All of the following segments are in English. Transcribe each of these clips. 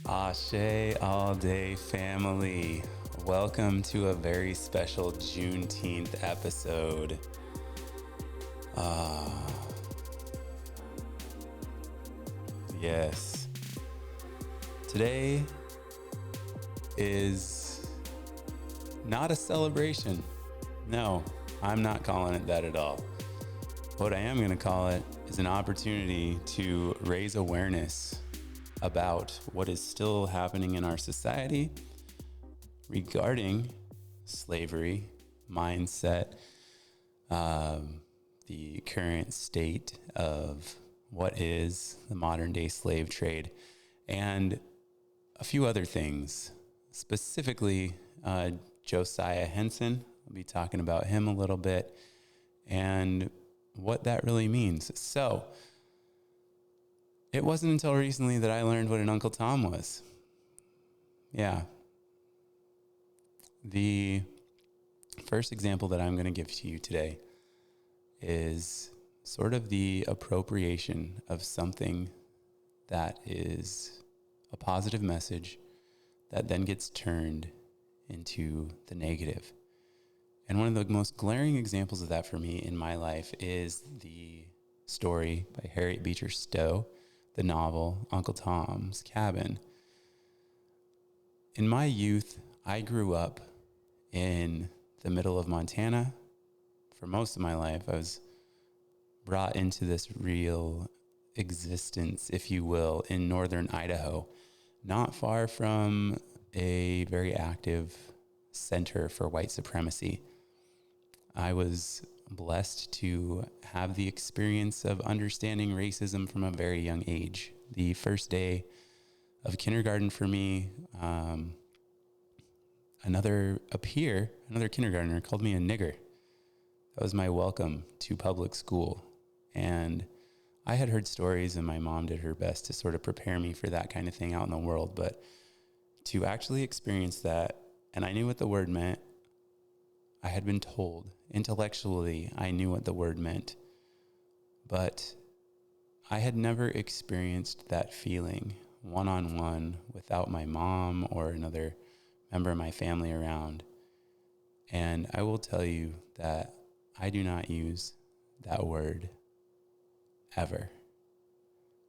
Axé All Day family. Welcome to a very special Juneteenth episode. Yes. Today is not a celebration. No, I'm not calling it that at all. What I am going to call it is an opportunity to raise awareness about what is still happening in our society regarding slavery, mindset, the current state of what is the modern day slave trade, and a few other things. Specifically, Josiah Henson. I'll be talking about him a little bit and what that really means. So, it wasn't until recently that I learned what an Uncle Tom was. Yeah. The first example that I'm going to give to you today is sort of the appropriation of something that is a positive message that then gets turned into the negative. And one of the most glaring examples of that for me in my life is the story by Harriet Beecher Stowe, the novel Uncle Tom's Cabin. In my youth, I grew up in the middle of Montana. For most of my life, I was brought into this real existence, if you will, in northern Idaho, not far from a very active center for white supremacy. I was blessed to have the experience of understanding racism from a very young age. The first day of kindergarten for me, another kindergartner called me a nigger. That was my welcome to public school. And I had heard stories, and my mom did her best to sort of prepare me for that kind of thing out in the world. But to actually experience that, and I knew what the word meant. I had been told intellectually I knew what the word meant, but I had never experienced that feeling one-on-one without my mom or another member of my family around. And I will tell you that I do not use that word ever.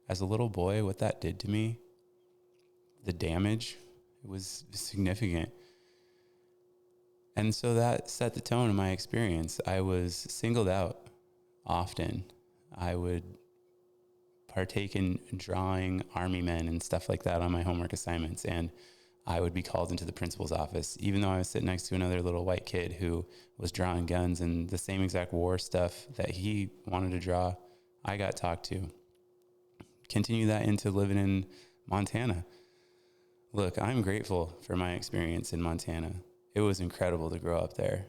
As a little boy, what that did to me, the damage, it was significant. And so that set the tone of my experience. I was singled out often. I would partake in drawing army men and stuff like that on my homework assignments. And I would be called into the principal's office, even though I was sitting next to another little white kid who was drawing guns and the same exact war stuff that he wanted to draw, I got talked to. Continue that into living in Montana. Look, I'm grateful for my experience in Montana. It was incredible to grow up there.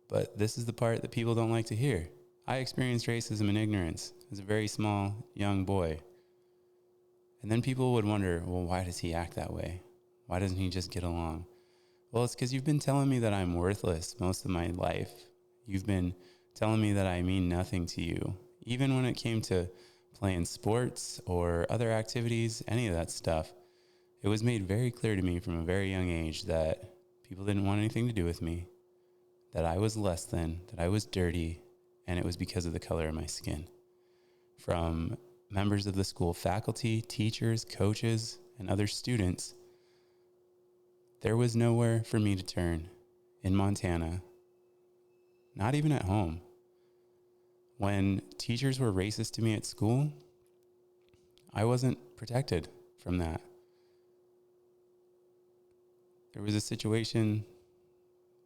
But this is the part that people don't like to hear. I experienced racism and ignorance as a very small, young boy. And then people would wonder, well, why does he act that way? Why doesn't he just get along? Well, it's because you've been telling me that I'm worthless most of my life. You've been telling me that I mean nothing to you. Even when it came to playing sports or other activities, any of that stuff, it was made very clear to me from a very young age that people didn't want anything to do with me, that I was less than, that I was dirty, and it was because of the color of my skin. From members of the school faculty, teachers, coaches, and other students, there was nowhere for me to turn in Montana, not even at home. When teachers were racist to me at school, I wasn't protected from that. There was a situation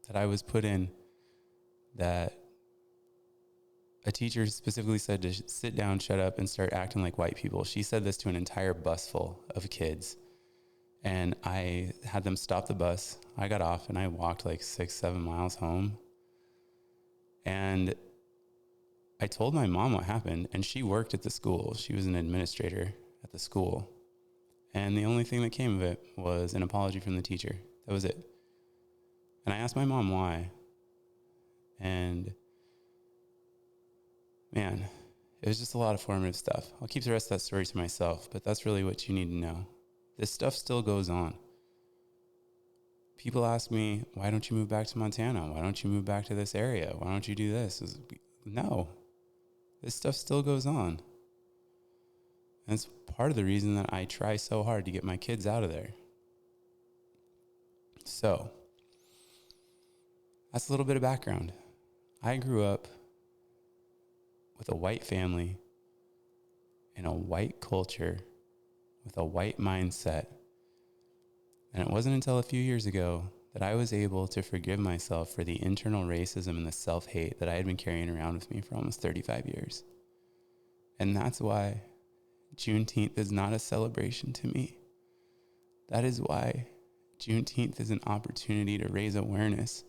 that I was put in that a teacher specifically said to sit down, shut up, and start acting like white people. She said this to an entire bus full of kids. And I had them stop the bus. I got off and I walked like 6-7 miles home. And I told my mom what happened, and she worked at the school. She was an administrator at the school. And the only thing that came of it was an apology from the teacher. That was it. And I asked my mom why. And man, it was just a lot of formative stuff. I'll keep the rest of that story to myself, but that's really what you need to know. This stuff still goes on. People ask me, why don't you move back to Montana? Why don't you move back to this area? Why don't you do this? No, this stuff still goes on. And it's part of the reason that I try so hard to get my kids out of there. So, that's a little bit of background. I grew up with a white family in a white culture with a white mindset. And it wasn't until a few years ago that I was able to forgive myself for the internal racism and the self-hate that I had been carrying around with me for almost 35 years. And that's why Juneteenth is not a celebration to me. That is why Juneteenth is an opportunity to raise awareness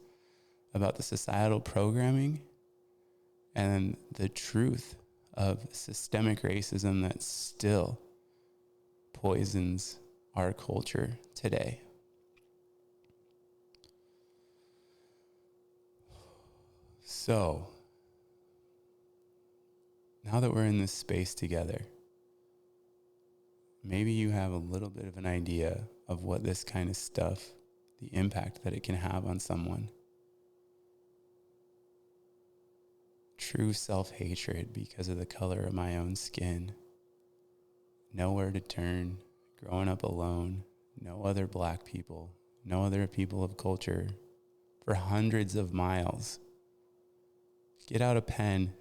about the societal programming and the truth of systemic racism that still poisons our culture today. So, now that we're in this space together, maybe you have a little bit of an idea of what this kind of stuff, the impact that it can have on someone. True self-hatred because of the color of my own skin. Nowhere to turn, growing up alone, no other black people, no other people of culture for hundreds of miles. Get out a pen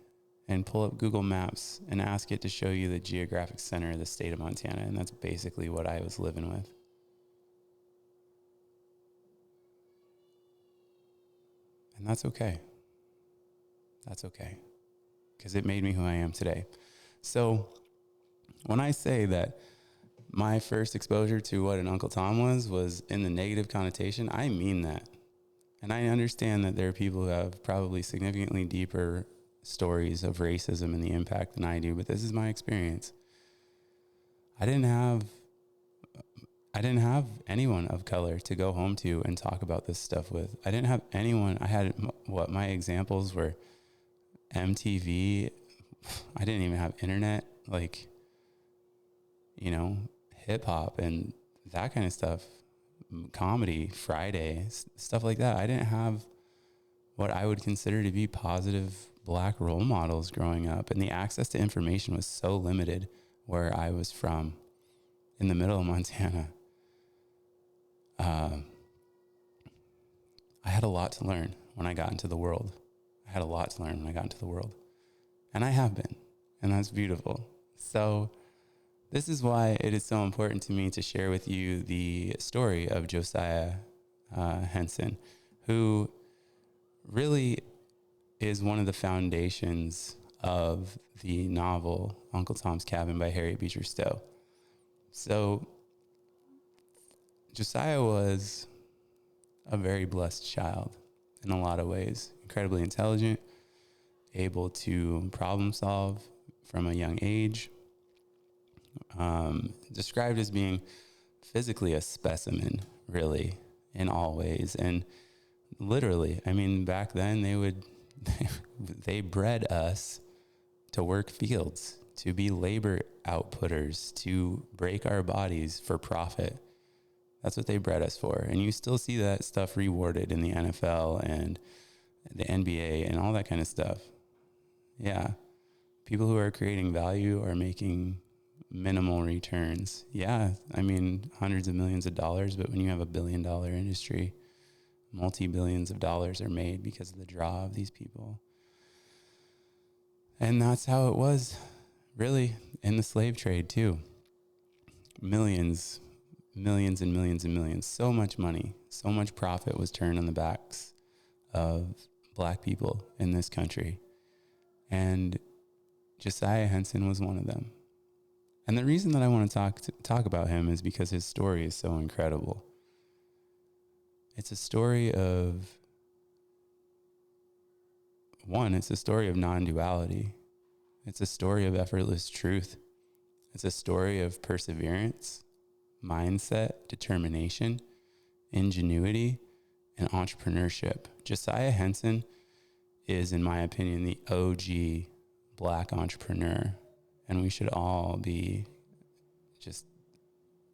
and pull up Google Maps and ask it to show you the geographic center of the state of Montana. And that's basically what I was living with. And that's okay. That's okay. Because it made me who I am today. So when I say that my first exposure to what an Uncle Tom was in the negative connotation, I mean that. And I understand that there are people who have probably significantly deeper stories of racism and the impact than I do, but this is my experience. I didn't have anyone of color to go home to and talk about this stuff with. I didn't have anyone. I had my examples were MTV. I didn't even have internet, like, hip hop and that kind of stuff, comedy, Friday, stuff like that. I didn't have what I would consider to be positive black role models growing up. And the access to information was so limited where I was from in the middle of Montana. I had a lot to learn when I got into the world. And I have been, and that's beautiful. So this is why it is so important to me to share with you the story of Josiah Henson, who really is one of the foundations of the novel Uncle Tom's Cabin by Harriet Beecher Stowe. So Josiah was a very blessed child in a lot of ways, incredibly intelligent, able to problem solve from a young age, described as being physically a specimen, really, in all ways. And literally, I mean, back then they bred us to work fields, to be labor outputters, to break our bodies for profit. That's what they bred us for. And you still see that stuff rewarded in the NFL and the NBA and all that kind of stuff. Yeah. People who are creating value are making minimal returns. Yeah. I mean, hundreds of millions of dollars, but when you have $1 billion industry, multi-billions of dollars are made because of the draw of these people. And that's how it was really in the slave trade too. Millions and millions and millions. So much money, so much profit was turned on the backs of black people in this country. And Josiah Henson was one of them. And the reason that I want to talk about him is because his story is so incredible. It's a story of non-duality. It's a story of effortless truth. It's a story of perseverance, mindset, determination, ingenuity, and entrepreneurship. Josiah Henson is, in my opinion, the OG black entrepreneur. And we should all be just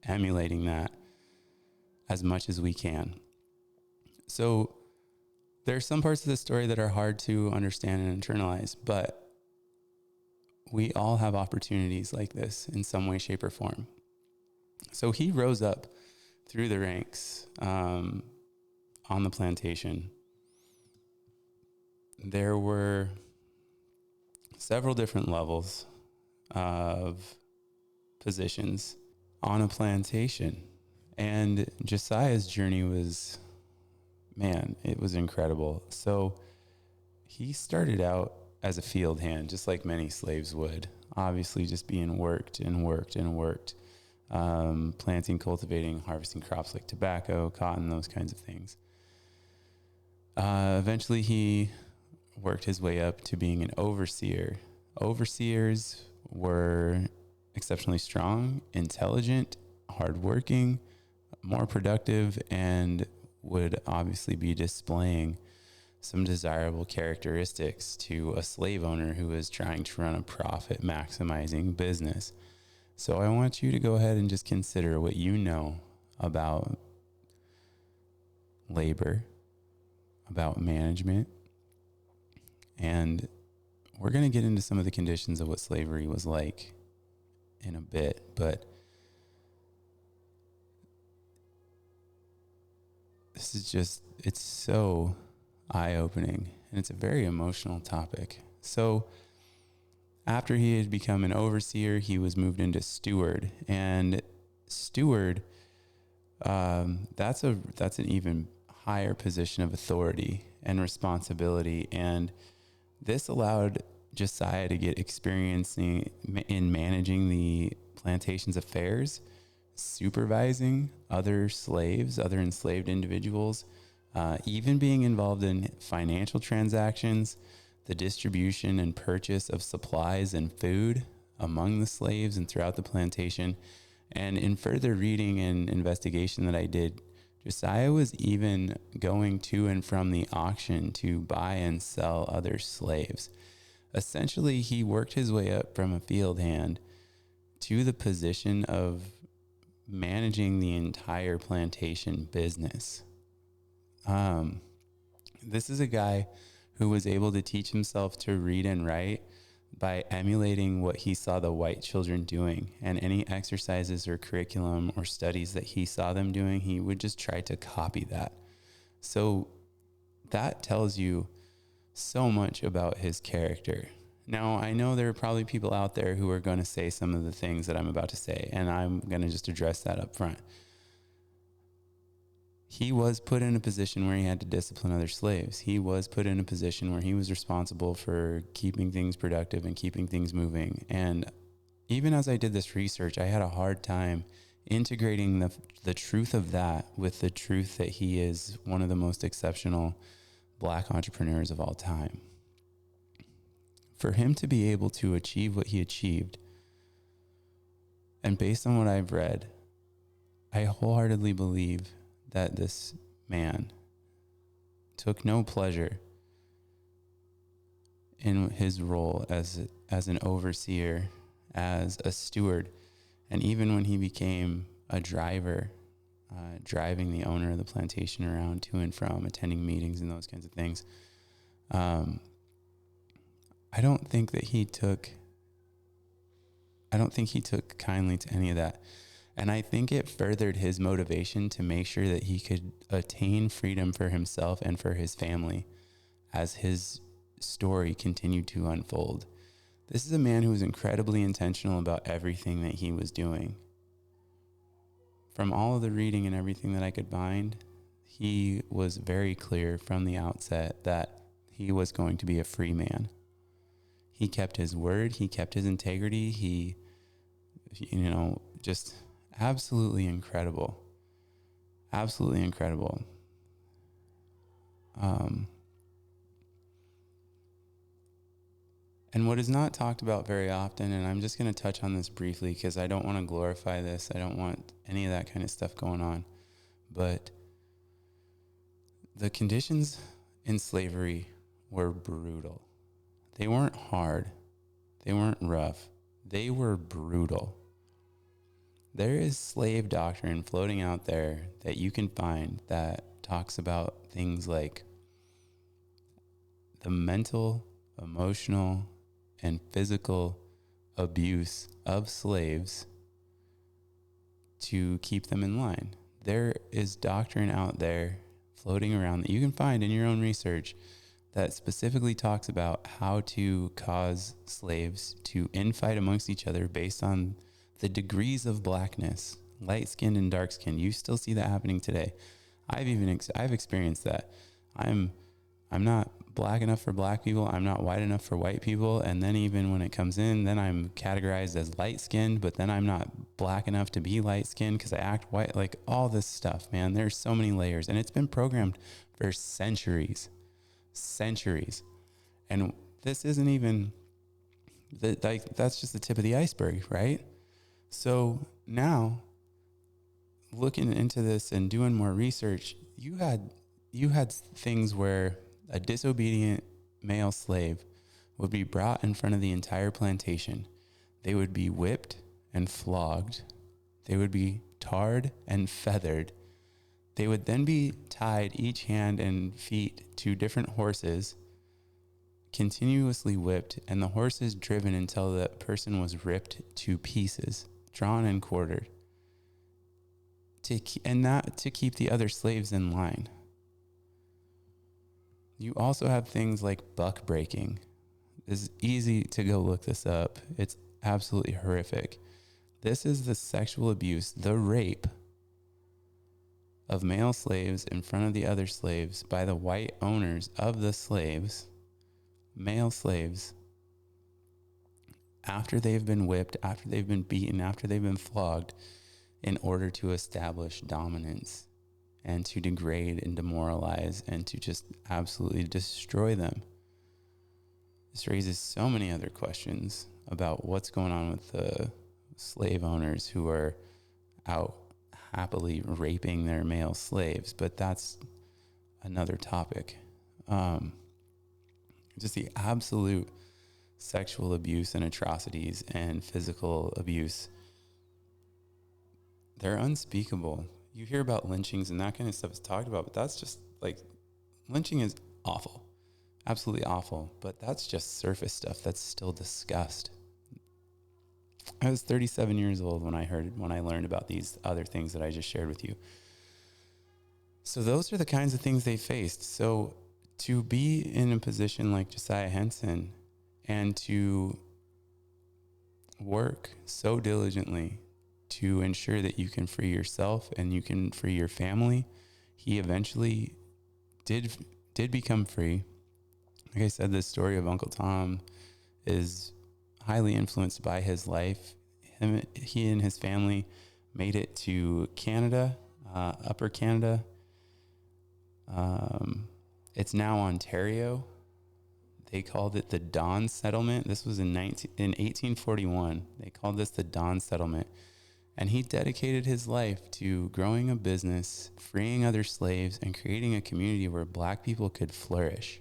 emulating that as much as we can. So there's some parts of the story that are hard to understand and internalize, but we all have opportunities like this in some way, shape, or form. So he rose up through the ranks on the plantation. There were several different levels of positions on a plantation. And Josiah's journey was, man, it was incredible. So he started out as a field hand, just like many slaves would, obviously just being worked and worked and worked, planting, cultivating, harvesting crops like tobacco, cotton, those kinds of things. Eventually he worked his way up to being an overseer. Overseers were exceptionally strong, intelligent, hardworking, more productive, and would obviously be displaying some desirable characteristics to a slave owner who is trying to run a profit maximizing business. So I want you to go ahead and just consider what you know about labor, about management, and we're going to get into some of the conditions of what slavery was like in a bit, but this is just, it's so eye-opening, and it's a very emotional topic. So after he had become an overseer, he was moved into steward, and steward, that's an even higher position of authority and responsibility, and this allowed Josiah to get experience in managing the plantation's affairs, supervising other slaves, other enslaved individuals, even being involved in financial transactions, the distribution and purchase of supplies and food among the slaves and throughout the plantation. And in further reading and investigation that I did, Josiah was even going to and from the auction to buy and sell other slaves. Essentially, he worked his way up from a field hand to the position of managing the entire plantation business. This is a guy who was able to teach himself to read and write by emulating what he saw the white children doing, and any exercises or curriculum or studies that he saw them doing, he would just try to copy that. So that tells you so much about his character. Now, I know there are probably people out there who are going to say some of the things that I'm about to say, and I'm going to just address that up front. He was put in a position where he had to discipline other slaves. He was put in a position where he was responsible for keeping things productive and keeping things moving. And even as I did this research, I had a hard time integrating the truth of that with the truth that he is one of the most exceptional Black entrepreneurs of all time. For him to be able to achieve what he achieved, and based on what I've read, I wholeheartedly believe that this man took no pleasure in his role as an overseer, as a steward, and even when he became a driver, driving the owner of the plantation around to and from, attending meetings and those kinds of things. I don't think he took kindly to any of that. And I think it furthered his motivation to make sure that he could attain freedom for himself and for his family as his story continued to unfold. This is a man who was incredibly intentional about everything that he was doing. From all of the reading and everything that I could find, he was very clear from the outset that he was going to be a free man. He kept his word. He kept his integrity. He, just absolutely incredible. Absolutely incredible. And what is not talked about very often, and I'm just going to touch on this briefly because I don't want to glorify this. I don't want any of that kind of stuff going on. But the conditions in slavery were brutal. They weren't hard. They weren't rough. They were brutal. There is slave doctrine floating out there that you can find that talks about things like the mental, emotional, and physical abuse of slaves to keep them in line. There is doctrine out there floating around that you can find in your own research that specifically talks about how to cause slaves to infight amongst each other based on the degrees of blackness, light skinned and dark skinned. You still see that happening today. I've experienced that. I'm not black enough for black people. I'm not white enough for white people. And then even when it comes in, then I'm categorized as light skinned, but then I'm not black enough to be light skinned because I act white. Like all this stuff, man. There's so many layers, and it's been programmed for centuries. And this isn't even that's just the tip of the iceberg, right? So now looking into this and doing more research, you had things where a disobedient male slave would be brought in front of the entire plantation. They would be whipped and flogged. They would be tarred and feathered. They would then be tied each hand and feet to different horses, continuously whipped, and the horses driven until the person was ripped to pieces, drawn and quartered, to keep the other slaves in line. You also have things like buck breaking. It's easy to go look this up. It's absolutely horrific. This is the sexual abuse, the rape of male slaves in front of the other slaves by the white owners of the slaves, male slaves, after they've been whipped, after they've been beaten, after they've been flogged, in order to establish dominance and to degrade and demoralize and to just absolutely destroy them. This raises so many other questions about what's going on with the slave owners who are out happily raping their male slaves, but that's another topic. Just the absolute sexual abuse and atrocities and physical abuse, they're unspeakable. You hear about lynchings and that kind of stuff is talked about, but that's just like, lynching is awful, absolutely awful, but that's just surface stuff that's still discussed. I was 37 years old when I learned about these other things that I just shared with you. So those are the kinds of things they faced. So to be in a position like Josiah Henson and to work so diligently to ensure that you can free yourself and you can free your family, he eventually did become free. Like I said, this story of Uncle Tom is highly influenced by his life. He and his family made it to Canada, Upper Canada. It's now Ontario. They called it the Don Settlement. This was in 1841. They called this the Don Settlement. And he dedicated his life to growing a business, freeing other slaves, and creating a community where black people could flourish.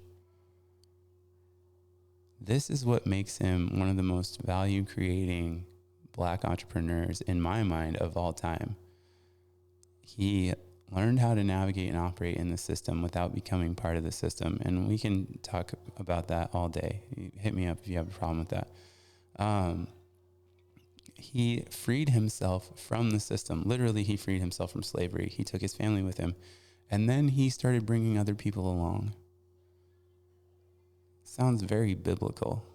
This is what makes him one of the most value-creating black entrepreneurs, in my mind, of all time. He learned how to navigate and operate in the system without becoming part of the system. And we can talk about that all day. Hit me up if you have a problem with that. He freed himself from the system. Literally, he freed himself from slavery. He took his family with him. And then he started bringing other people along. Sounds very biblical.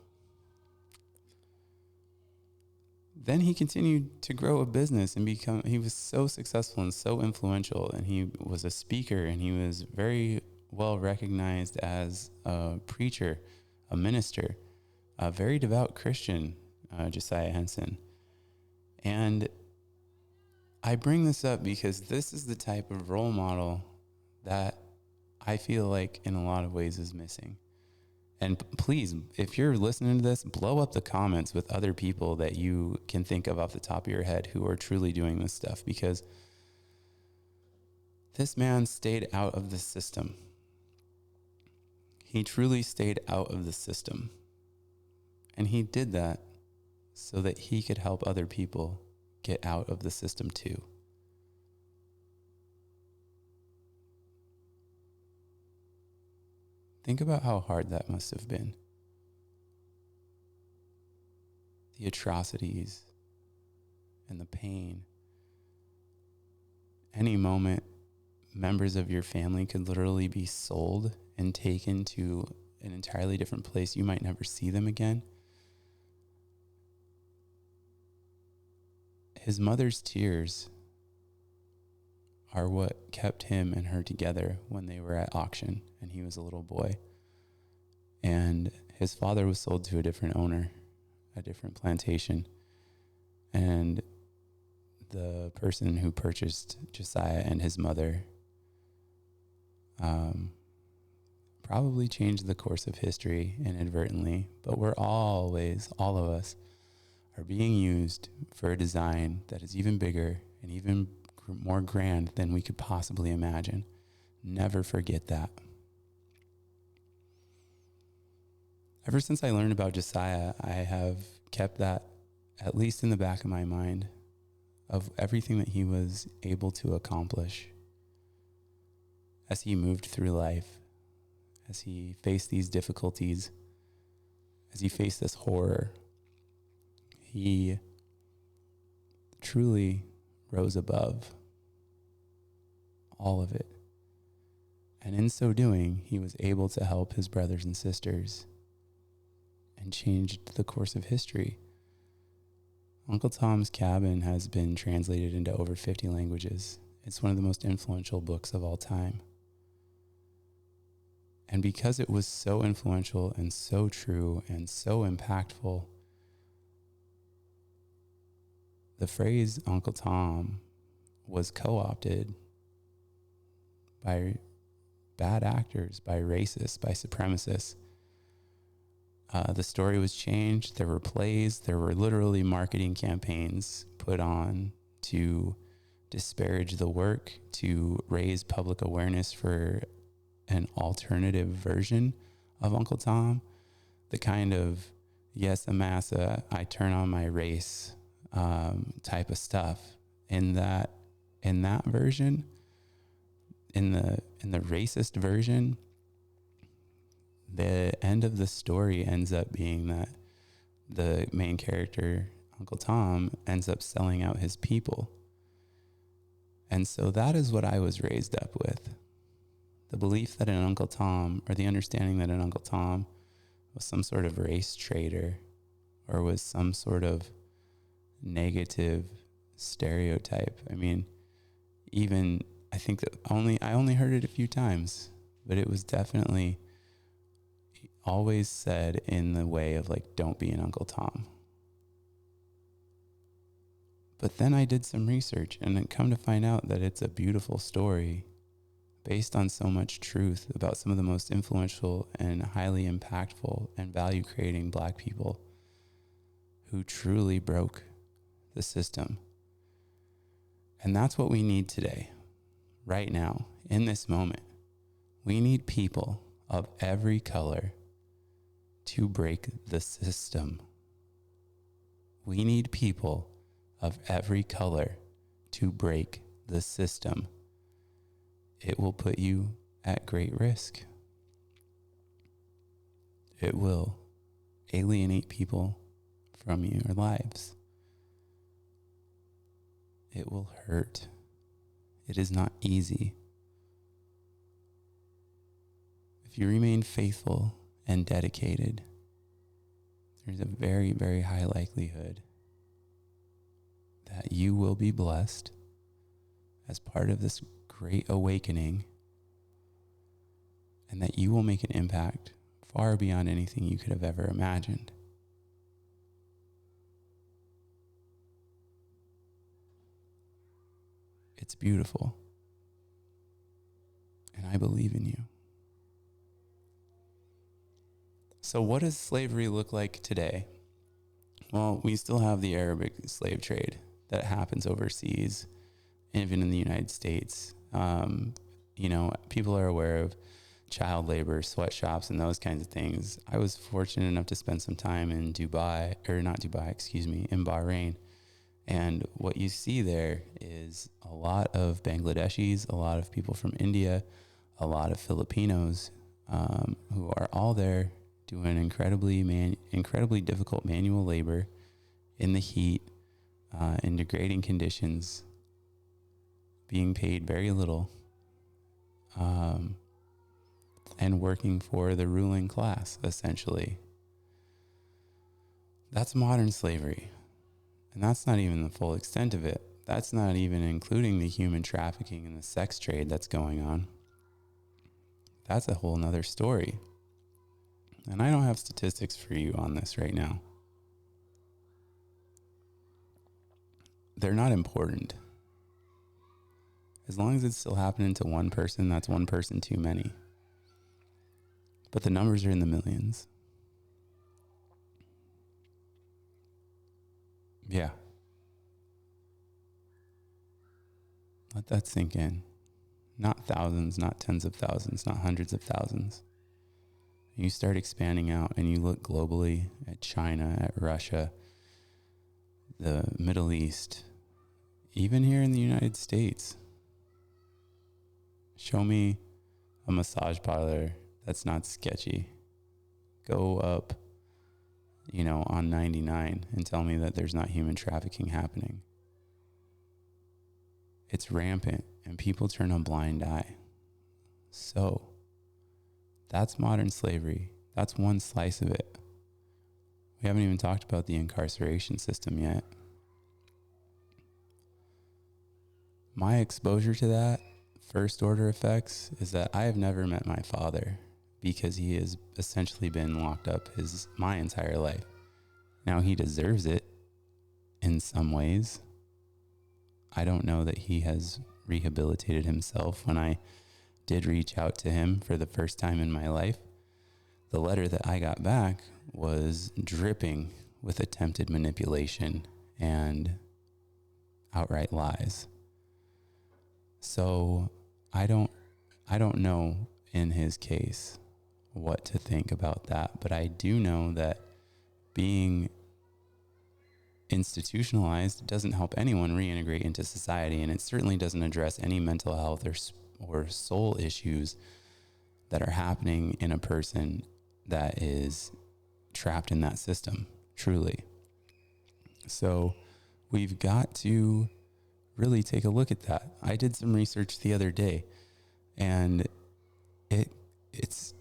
Then he continued to grow a business and he was so successful and so influential, and he was a speaker, and he was very well recognized as a preacher, a minister, a very devout Christian, Josiah Henson. And I bring this up because this is the type of role model that I feel like in a lot of ways is missing. And please, if you're listening to this, blow up the comments with other people that you can think of off the top of your head who are truly doing this stuff, because this man stayed out of the system. He truly stayed out of the system. And he did that so that he could help other people get out of the system too. Think about how hard that must have been. The atrocities and the pain. Any moment, members of your family could literally be sold and taken to an entirely different place. You might never see them again. His mother's tears are what kept him and her together when they were at auction and he was a little boy. And his father was sold to a different owner, a different plantation. And the person who purchased Josiah and his mother probably changed the course of history inadvertently, but we're always, all of us, are being used for a design that is even bigger and even more grand than we could possibly imagine. Never forget that. Ever since I learned about Josiah, I have kept that at least in the back of my mind of everything that he was able to accomplish as he moved through life, as he faced these difficulties, as he faced this horror. He truly rose above all of it. And in so doing, he was able to help his brothers and sisters and changed the course of history. Uncle Tom's Cabin has been translated into over 50 languages. It's one of the most influential books of all time. And because it was so influential and so true and so impactful, the phrase Uncle Tom was co-opted by bad actors, by racists, by supremacists. The story was changed. There were plays. There were literally marketing campaigns put on to disparage the work, to raise public awareness for an alternative version of Uncle Tom. The kind of, yes, Amasa, I turn on my race type of stuff. In that version, in the racist version, the end of the story ends up being that the main character, Uncle Tom, ends up selling out his people. And so that is what I was raised up with. The belief that an Uncle Tom, or the understanding that an Uncle Tom was some sort of race traitor or was some sort of negative stereotype. I mean, even I think that I only heard it a few times, but it was definitely always said in the way of like, don't be an Uncle Tom. But then I did some research and then come to find out that it's a beautiful story based on so much truth about some of the most influential and highly impactful and value-creating Black people who truly broke the system. And that's what we need today, right now, in this moment. We need people of every color to break the system. We need people of every color to break the system. It will put you at great risk. It will alienate people from your lives. It will hurt. It is not easy. If you remain faithful and dedicated, there's a very, very high likelihood that you will be blessed as part of this great awakening, and that you will make an impact far beyond anything you could have ever imagined. It's beautiful, and I believe in you. So what does slavery look like today? Well, we still have the Arabic slave trade that happens overseas, even in the United States. People are aware of child labor, sweatshops, and those kinds of things. I was fortunate enough to spend some time in in Bahrain. And what you see there is a lot of Bangladeshis, a lot of people from India, a lot of Filipinos who are all there doing incredibly difficult manual labor in the heat, in degrading conditions, being paid very little, and working for the ruling class, essentially. That's modern slavery. And that's not even the full extent of it. That's not even including the human trafficking and the sex trade that's going on. That's a whole nother story. And I don't have statistics for you on this right now. They're not important. As long as it's still happening to one person, that's one person too many. But the numbers are in the millions. Yeah. Let that sink in. Not thousands, not tens of thousands, not hundreds of thousands. You start expanding out and you look globally at China, at Russia, the Middle East, even here in the United States. Show me a massage parlor that's not sketchy. Go up, on 99 and tell me that there's not human trafficking happening. It's rampant and people turn a blind eye. So that's modern slavery. That's one slice of it. We haven't even talked about the incarceration system yet. My exposure to that, first order effects, is that I have never met my father because he has essentially been locked up my entire life. Now he deserves it in some ways. I don't know that he has rehabilitated himself. When I did reach out to him for the first time in my life, the letter that I got back was dripping with attempted manipulation and outright lies. So I don't know in his case what to think about that, but I do know that being institutionalized doesn't help anyone reintegrate into society, and it certainly doesn't address any mental health or soul issues that are happening in a person that is trapped in that system, truly. So we've got to really take a look at that. I did some research the other day, and it's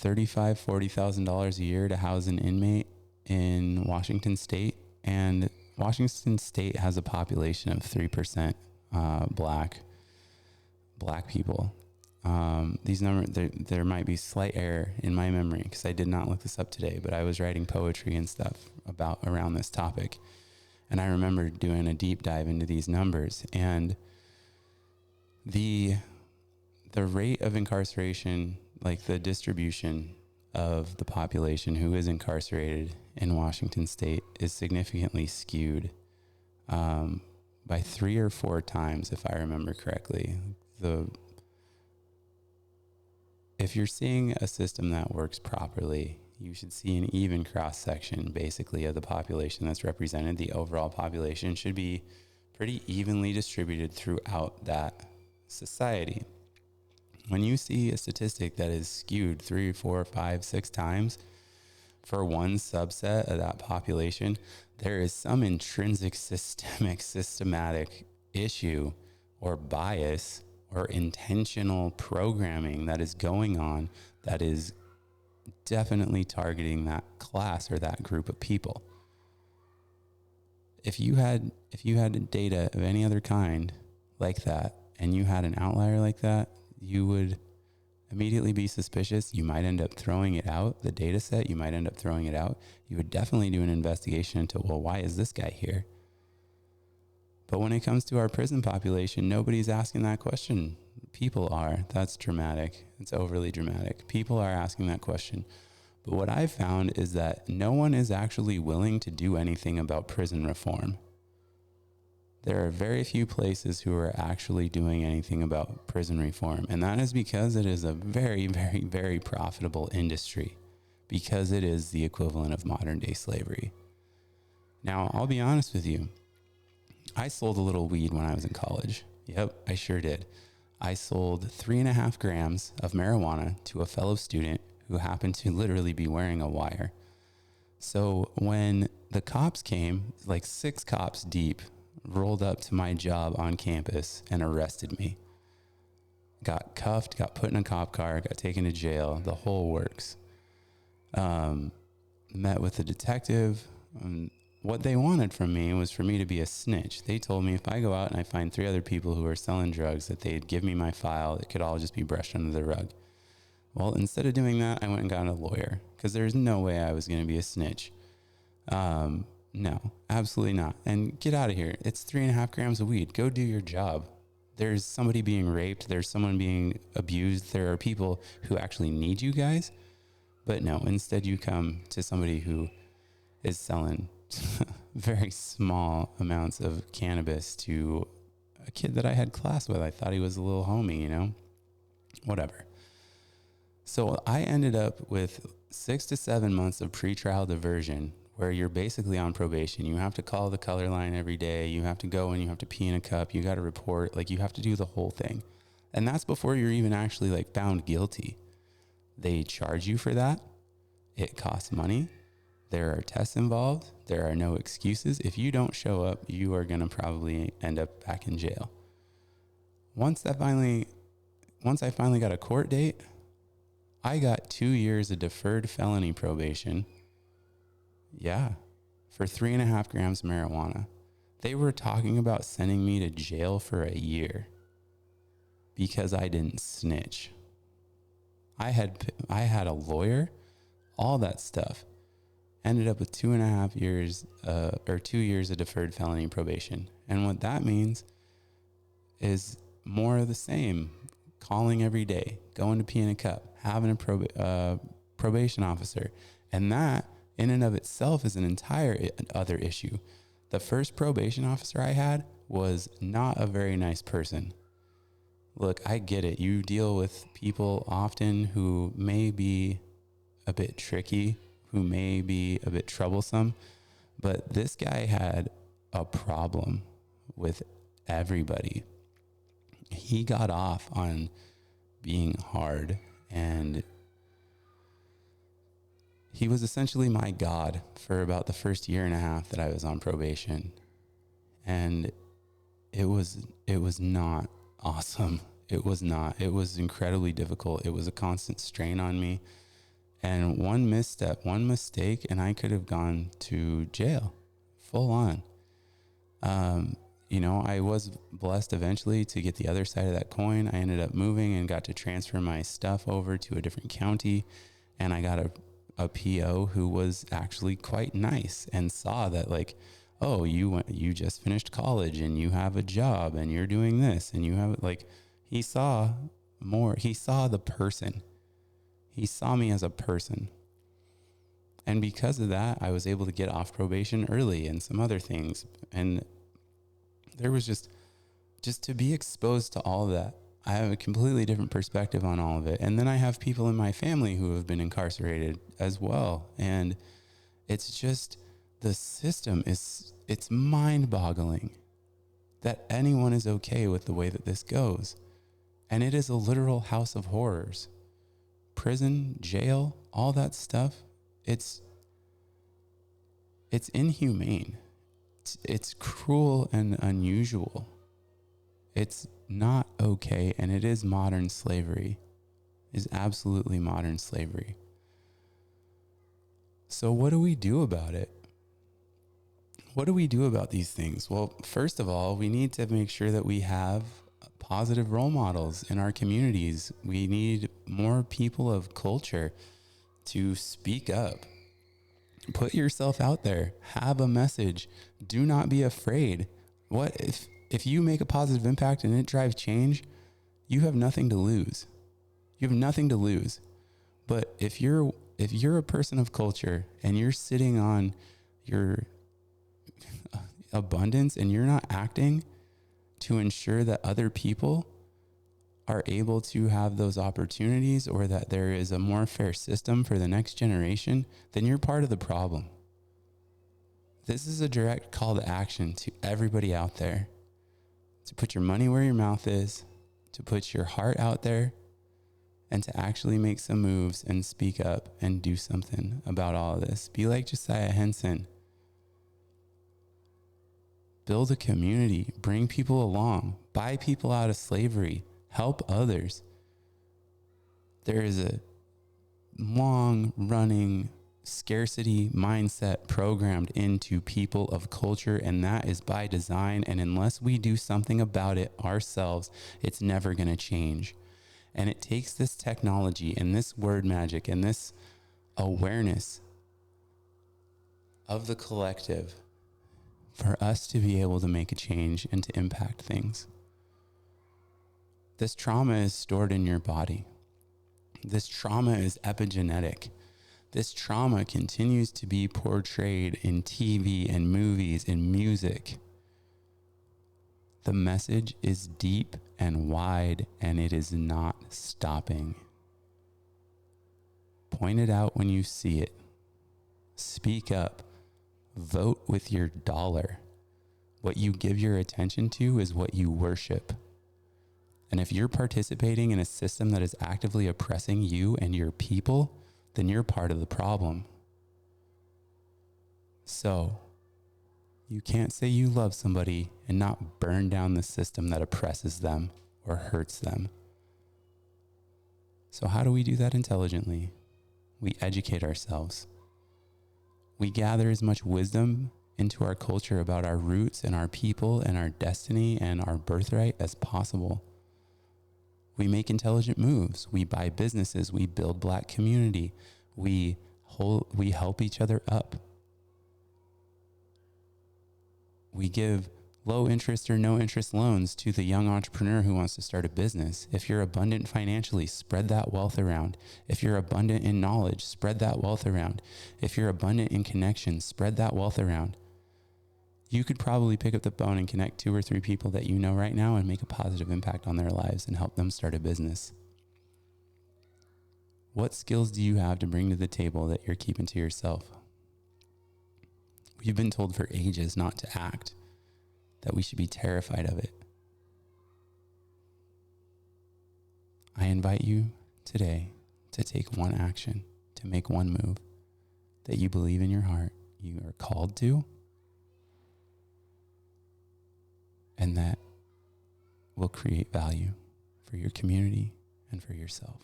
$40,000 a year to house an inmate in Washington State, and Washington State has a population of 3% black people. These numbers, there might be slight error in my memory because I did not look this up today, but I was writing poetry and stuff around this topic, and I remember doing a deep dive into these numbers, and the rate of incarceration, like the distribution of the population who is incarcerated in Washington State, is significantly skewed by 3 or 4 times, if I remember correctly. If you're seeing a system that works properly, you should see an even cross-section, basically, of the population that's represented. The overall population should be pretty evenly distributed throughout that society. When you see a statistic that is skewed 3, 4, 5, 6 times for one subset of that population, there is some intrinsic systematic issue or bias or intentional programming that is going on that is definitely targeting that class or that group of people. If you had data of any other kind like that, and you had an outlier like that, you would immediately be suspicious. You might end up throwing it out, the data set, you might end up throwing it out. You would definitely do an investigation into, well, why is this guy here? But when it comes to our prison population, nobody's asking that question. People are. That's dramatic. It's overly dramatic. People are asking that question. But what I've found is that no one is actually willing to do anything about prison reform. There are very few places who are actually doing anything about prison reform. And that is because it is a very, very, very profitable industry, because it is the equivalent of modern day slavery. Now, I'll be honest with you. I sold a little weed when I was in college. Yep, I sure did. I sold 3.5 grams of marijuana to a fellow student who happened to literally be wearing a wire. So when the cops came, like 6 cops deep, rolled up to my job on campus and arrested me. Got cuffed, got put in a cop car, got taken to jail, the whole works. Met with the detective. What they wanted from me was for me to be a snitch. They told me if I go out and I find 3 other people who are selling drugs, that they'd give me my file. It could all just be brushed under the rug. Well, instead of doing that, I went and got a lawyer because there's no way I was going to be a snitch. No, absolutely not. And get out of here. It's 3.5 grams of weed. Go do your job. There's somebody being raped. There's someone being abused. There are people who actually need you guys. But no, instead you come to somebody who is selling very small amounts of cannabis to a kid that I had class with. I thought he was a little homie, you know, whatever. So I ended up with 6 to 7 months of pretrial diversion where you're basically on probation. You have to call the color line every day. You have to go and you have to pee in a cup. You got to report, like you have to do the whole thing. And that's before you're even actually like found guilty. They charge you for that. It costs money. There are tests involved. There are no excuses. If you don't show up, you are going to probably end up back in jail. Once I finally got a court date, I got 2 years of deferred felony probation. Yeah, for 3.5 grams of marijuana. They were talking about sending me to jail for a year because I didn't snitch. I had a lawyer, all that stuff. Ended up with 2.5 years, or 2 years of deferred felony probation. And what that means is more of the same. Calling every day, going to pee in a cup, having a probation officer. And that in and of itself is an entire other issue. The first probation officer I had was not a very nice person. Look, I get it. You deal with people often who may be a bit tricky, who may be a bit troublesome, but this guy had a problem with everybody. He got off on being hard, and he was essentially my God for about the first 1.5 years that I was on probation. And it was not awesome. It was not. It was incredibly difficult. It was a constant strain on me. And one misstep, one mistake, and I could have gone to jail, full on. You know, I was blessed eventually to get the other side of that coin. I ended up moving and got to transfer my stuff over to a different county. And I got a PO who was actually quite nice and saw that, like, oh, you just finished college and you have a job and you're doing this and you have, like, he saw the person. He saw me as a person. And because of that, I was able to get off probation early and some other things. And there was just to be exposed to all of that. I have a completely different perspective on all of it. And then I have people in my family who have been incarcerated as well. And it's just, the system it's mind-boggling that anyone is okay with the way that this goes. And it is a literal house of horrors. Prison, jail, all that stuff, it's inhumane. It's cruel and unusual. It's not okay, and it is modern slavery. It is absolutely modern slavery. So what do we do about it? What do we do about these things? Well, first of all, we need to make sure that we have positive role models in our communities. We need more people of culture to speak up. Put yourself out there. Have a message. Do not be afraid. What if you make a positive impact and it drives change, you have nothing to lose. You have nothing to lose. But if you're a person of culture and you're sitting on your abundance and you're not acting to ensure that other people are able to have those opportunities, or that there is a more fair system for the next generation, then you're part of the problem. This is a direct call to action to everybody out there, to put your money where your mouth is, to put your heart out there, and to actually make some moves and speak up and do something about all of this. Be like Josiah Henson. Build a community, bring people along, buy people out of slavery, help others. There is a long running scarcity mindset programmed into people of culture, and that is by design. And unless we do something about it ourselves, it's never going to change. And it takes this technology and this word magic and this awareness of the collective for us to be able to make a change and to impact things. This trauma is stored in your body. This trauma is epigenetic. This trauma continues to be portrayed in TV and movies and music. The message is deep and wide, and it is not stopping. Point it out when you see it. Speak up. Vote with your dollar. What you give your attention to is what you worship. And if you're participating in a system that is actively oppressing you and your people, then you're part of the problem. So, you can't say you love somebody and not burn down the system that oppresses them or hurts them. So how do we do that intelligently? We educate ourselves. We gather as much wisdom into our culture about our roots and our people and our destiny and our birthright as possible. We make intelligent moves. We buy businesses. We build Black community. We help each other up. We give low interest or no interest loans to the young entrepreneur who wants to start a business. If you're abundant financially, spread that wealth around. If you're abundant in knowledge, spread that wealth around. If you're abundant in connection, spread that wealth around. You could probably pick up the phone and connect 2 or 3 people that you know right now and make a positive impact on their lives and help them start a business. What skills do you have to bring to the table that you're keeping to yourself? We've been told for ages not to act, that we should be terrified of it. I invite you today to take one action, to make one move that you believe in your heart you are called to, and that will create value for your community and for yourself.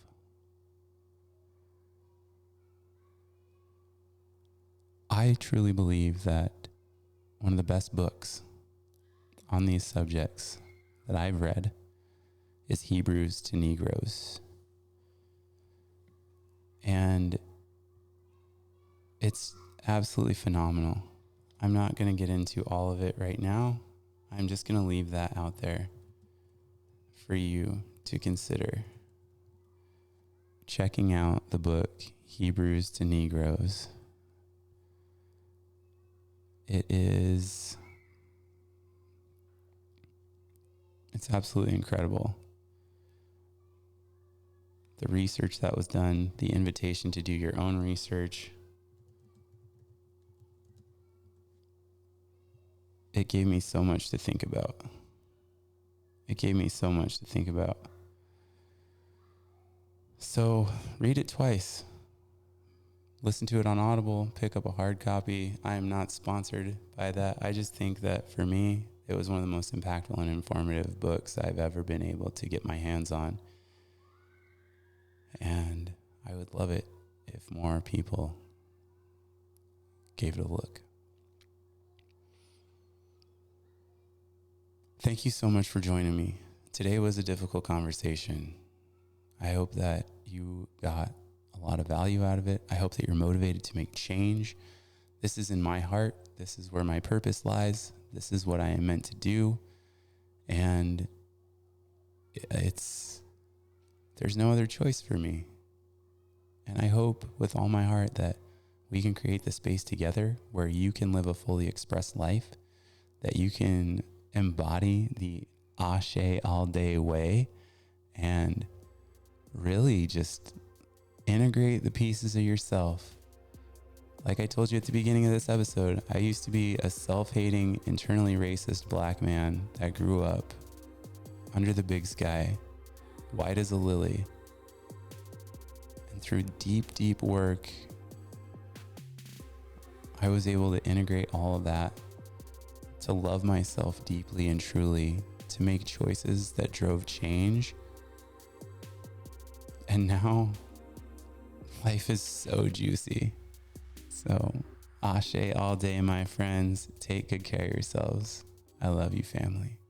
I truly believe that one of the best books on these subjects that I've read is Hebrews to Negroes. And it's absolutely phenomenal. I'm not going to get into all of it right now. I'm just going to leave that out there for you to consider. Checking out the book Hebrews to Negroes. It's absolutely incredible. The research that was done, the invitation to do your own research. It gave me so much to think about. So read it twice. Listen to it on Audible, pick up a hard copy. I am not sponsored by that. I just think that for me, it was one of the most impactful and informative books I've ever been able to get my hands on. And I would love it if more people gave it a look. Thank you so much for joining me. Today was a difficult conversation. I hope that you got a lot of value out of it. I hope that you're motivated to make change. This is in my heart. This is where my purpose lies. This is what I am meant to do. And there's no other choice for me. And I hope with all my heart that we can create the space together where you can live a fully expressed life, that you can embody the Axé All Day way and really just integrate the pieces of yourself Like I told you at the beginning of this episode, I used to be a self-hating, internally racist black man that grew up under the big sky, white as a lily. And through deep, deep work, I was able to integrate all of that, to love myself deeply and truly, to make choices that drove change. And now life is so juicy. So, Axé all day, my friends. Take good care of yourselves. I love you, family.